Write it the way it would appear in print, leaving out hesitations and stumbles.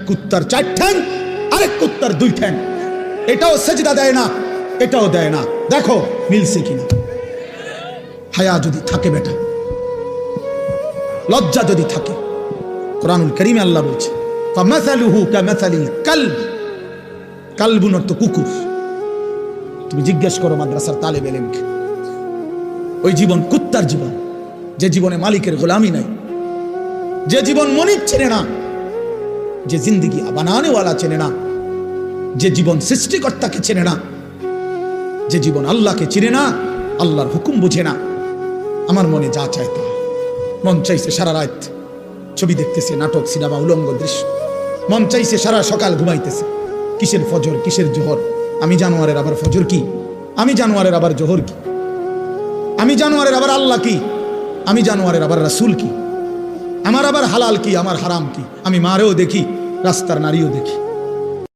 কুত্তার 4 ঠ্যাং, আরেক কুত্তার 2 ঠ্যাং। এটাও সেজদা দেয় না, এটাও দেয় না। দেখো মিলছে কিনা। হায়া যদি থাকে বেটা, লজ্জা যদি থাকে, কোরআনুল কারীমে আল্লাহ বলছে ফামাসালুহু কামাসালিল কালব, কালবুন অর্থ কুকুর। তুমি জিজ্ঞেস করো মাদ্রাসার তালেব ইলমকে, ওই জীবন কুত্তার জীবন, যে জীবনে মালিকের গোলামি নাই, যে জীবন মনিব চেনে না, যে জিন্দেগি বানানেওয়ালা চেনে না, যে জীবন সৃষ্টিকর্তাকে চেনে না, যে জীবন আল্লাহকে চিনে না, আল্লাহর হুকুম বুঝে না। আমার মনে যা চায় তা, মন চাইছে সারা রাত ছবি দেখতেছে, নাটক, সিনেমা, উলঙ্গ দৃশ্য। মন চাইছে সারা সকাল ঘুমাইতেছে। কিসের ফজর, কিসের জোহর? আমি জানোয়ারের আবার ফজর কি? আমি জানোয়ারের আবার জোহর কি? আমি জানোয়ারের আবার আল্লাহ কি? আমি জানোয়ারের আবার রাসূল কি? আমার আবার হালাল কি, আমার হারাম কি? আমি মারেও দেখি, রাস্তার নারীও দেখি।